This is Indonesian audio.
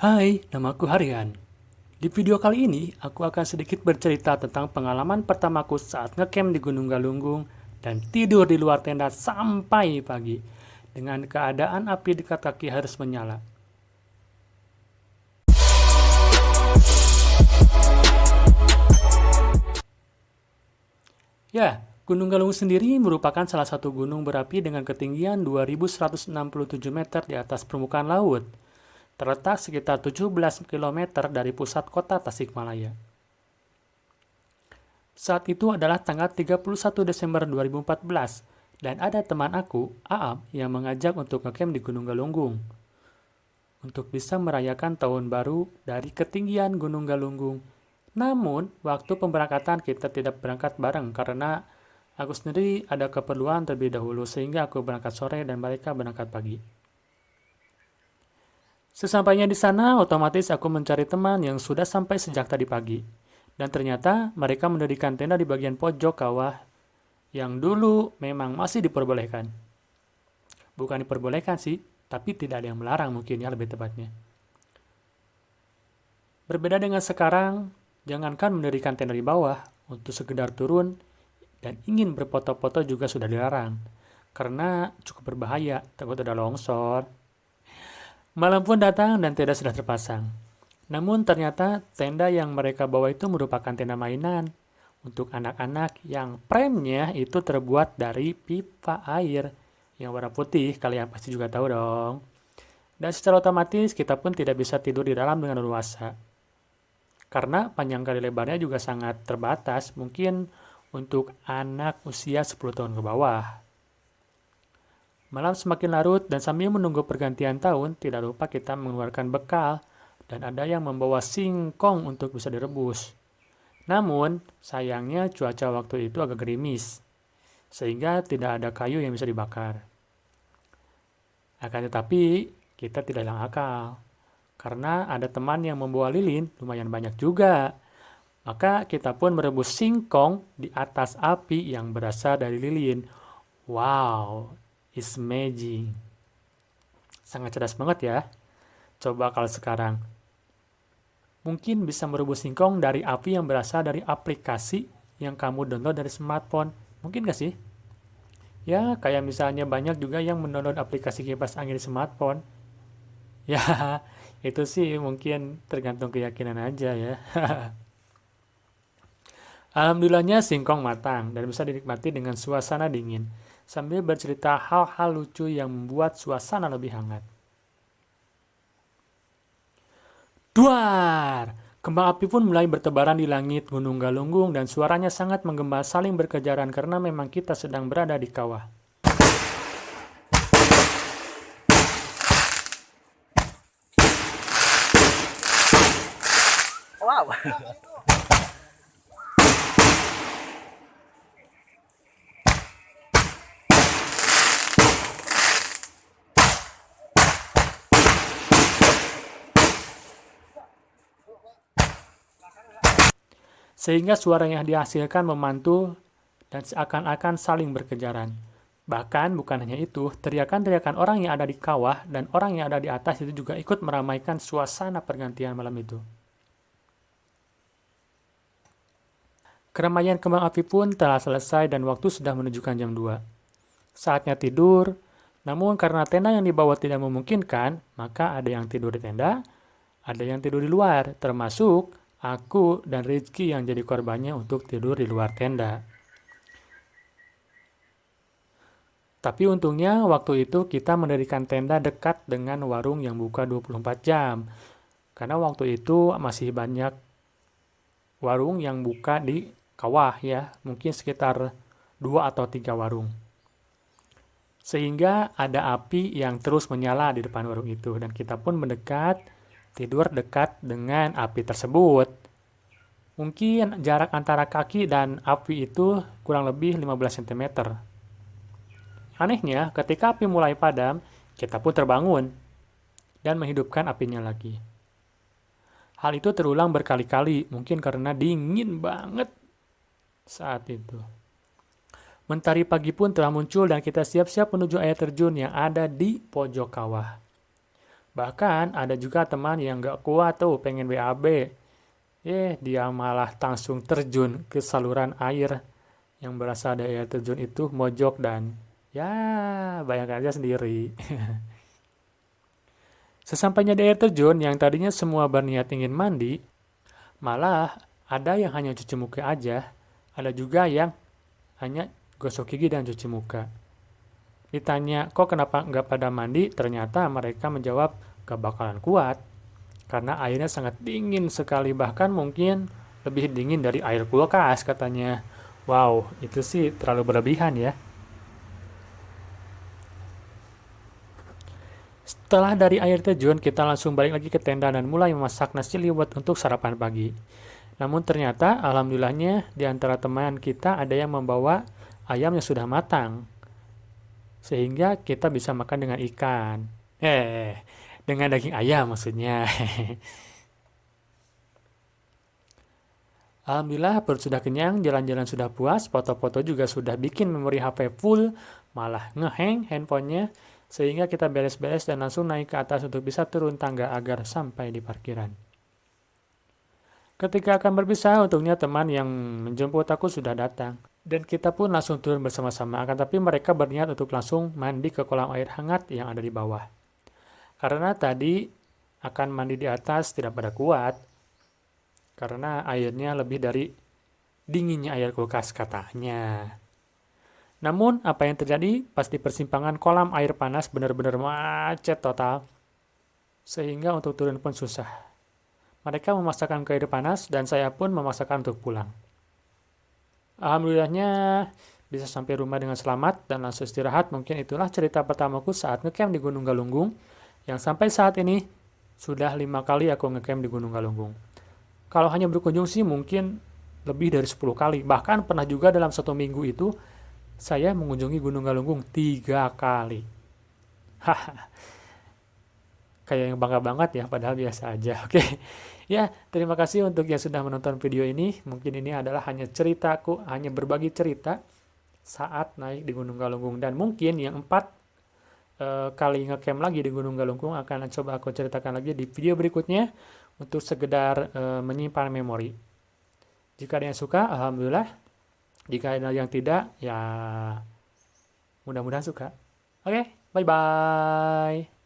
Hai, namaku Harian. Di video kali ini, aku akan sedikit bercerita tentang pengalaman pertamaku saat ngecamp di Gunung Galunggung dan tidur di luar tenda sampai pagi, dengan keadaan api dekat kaki harus menyala. Ya, Gunung Galunggung sendiri merupakan salah satu gunung berapi dengan ketinggian 2167 meter di atas permukaan laut, terletak sekitar 17 kilometer dari pusat kota Tasikmalaya. Saat itu adalah tanggal 31 Desember 2014, dan ada teman aku, Aam, yang mengajak untuk ngecamp di Gunung Galunggung untuk bisa merayakan tahun baru dari ketinggian Gunung Galunggung. Namun, waktu pemberangkatan kita tidak berangkat bareng karena aku sendiri ada keperluan terlebih dahulu sehingga aku berangkat sore dan mereka berangkat pagi. Sesampainya di sana, otomatis aku mencari teman yang sudah sampai sejak tadi pagi. Dan ternyata mereka mendirikan tenda di bagian pojok kawah yang dulu memang masih diperbolehkan. Bukan diperbolehkan sih, tapi tidak ada yang melarang mungkin ya lebih tepatnya. Berbeda dengan sekarang, jangankan mendirikan tenda di bawah, untuk sekedar turun dan ingin berfoto-foto juga sudah dilarang. Karena cukup berbahaya, takut ada longsor. Malam pun datang dan tenda sudah terpasang. Namun ternyata tenda yang mereka bawa itu merupakan tenda mainan untuk anak-anak yang premnya itu terbuat dari pipa air yang warna putih, kalian pasti juga tahu dong. Dan secara otomatis kita pun tidak bisa tidur di dalam dengan leluasa. Karena panjang kali lebarnya juga sangat terbatas, mungkin untuk anak usia 10 tahun ke bawah. Malam semakin larut dan sambil menunggu pergantian tahun, tidak lupa kita mengeluarkan bekal dan ada yang membawa singkong untuk bisa direbus. Namun, sayangnya cuaca waktu itu agak gerimis, sehingga tidak ada kayu yang bisa dibakar. Akan tetapi, kita tidak hilang akal, karena ada teman yang membawa lilin, lumayan banyak juga. Maka kita pun merebus singkong di atas api yang berasal dari lilin. Wow, it's magic. Sangat cerdas banget ya. Coba kalau sekarang. Mungkin bisa merebus singkong dari api yang berasal dari aplikasi yang kamu download dari smartphone. Mungkin gak sih? Ya, kayak misalnya banyak juga yang mendownload aplikasi kipas angin di smartphone. Ya, itu sih mungkin tergantung keyakinan aja ya. Alhamdulillahnya singkong matang dan bisa dinikmati dengan suasana dingin, sambil bercerita hal-hal lucu yang membuat suasana lebih hangat. Duar! Kembang api pun mulai bertebaran di langit Gunung Galunggung dan suaranya sangat menggema saling berkejaran karena memang kita sedang berada di kawah. Wow. Sehingga suara yang dihasilkan memantul dan seakan-akan saling berkejaran. Bahkan bukan hanya itu, teriakan-teriakan orang yang ada di kawah dan orang yang ada di atas itu juga ikut meramaikan suasana pergantian malam itu. Keramaian kembang api pun telah selesai dan waktu sudah menunjukkan jam 2. Saatnya tidur, namun karena tenda yang dibawa tidak memungkinkan, maka ada yang tidur di tenda, ada yang tidur di luar, termasuk aku dan Rizky yang jadi korbannya untuk tidur di luar tenda. Tapi untungnya waktu itu kita mendirikan tenda dekat dengan warung yang buka 24 jam. Karena waktu itu masih banyak warung yang buka di kawah ya, mungkin sekitar 2 atau 3 warung. Sehingga ada api yang terus menyala di depan warung itu dan kita pun mendekat, tidur dekat dengan api tersebut. Mungkin jarak antara kaki dan api itu kurang lebih 15 cm. Anehnya, ketika api mulai padam, kita pun terbangun dan menghidupkan apinya lagi. Hal itu terulang berkali-kali, mungkin karena dingin banget saat itu. Mentari pagi pun telah muncul dan kita siap-siap menuju air terjun yang ada di pojok kawah. Bahkan ada juga teman yang nggak kuat tuh pengen BAB. Dia malah langsung terjun ke saluran air yang berasal dari air terjun itu mojok dan ya bayangkan aja sendiri. Sesampainya di air terjun yang tadinya semua berniat ingin mandi, malah ada yang hanya cuci muka aja, ada juga yang hanya gosok gigi dan cuci muka. Ditanya, kok kenapa nggak pada mandi? Ternyata mereka menjawab, gak bakalan kuat. Karena airnya sangat dingin sekali, bahkan mungkin lebih dingin dari air kulkas katanya. Wow, itu sih terlalu berlebihan ya. Setelah dari air terjun, kita langsung balik lagi ke tenda dan mulai memasak nasi liwet untuk sarapan pagi. Namun ternyata, alhamdulillahnya, di antara teman kita ada yang membawa ayam yang sudah matang. Sehingga kita bisa makan dengan ikan. Dengan daging ayam maksudnya. Alhamdulillah perut sudah kenyang, jalan-jalan sudah puas, foto-foto juga sudah bikin memori HP full, malah ngehang handphonenya, sehingga kita beres-beres dan langsung naik ke atas untuk bisa turun tangga agar sampai di parkiran. Ketika akan berpisah, untungnya teman yang menjemput aku sudah datang. Dan kita pun langsung turun bersama-sama, akan tapi mereka berniat untuk langsung mandi ke kolam air hangat yang ada di bawah. Karena tadi akan mandi di atas tidak pada kuat, karena airnya lebih dari dinginnya air kulkas katanya. Namun apa yang terjadi pas di persimpangan kolam air panas benar-benar macet total, sehingga untuk turun pun susah. Mereka memaksakan ke air panas dan saya pun memaksakan untuk pulang. Alhamdulillahnya bisa sampai rumah dengan selamat dan langsung istirahat. Mungkin itulah cerita pertamaku saat ngecamp di Gunung Galunggung, yang sampai saat ini sudah 5 kali aku ngecamp di Gunung Galunggung. Kalau hanya berkunjung sih mungkin lebih dari 10 kali. Bahkan pernah juga dalam 1 minggu itu saya mengunjungi Gunung Galunggung 3 kali. Haha, kayak yang bangga banget ya, padahal biasa aja. Oke, ya terima kasih untuk yang sudah menonton video ini. Mungkin ini adalah hanya ceritaku, hanya berbagi cerita saat naik di Gunung Galunggung. Dan mungkin yang 4 kali ngecamp lagi di Gunung Galunggung akan coba aku ceritakan lagi di video berikutnya untuk sekedar menyimpan memori. Jika ada yang suka, alhamdulillah. Jika ada yang tidak, ya mudah-mudahan suka. Oke, bye-bye.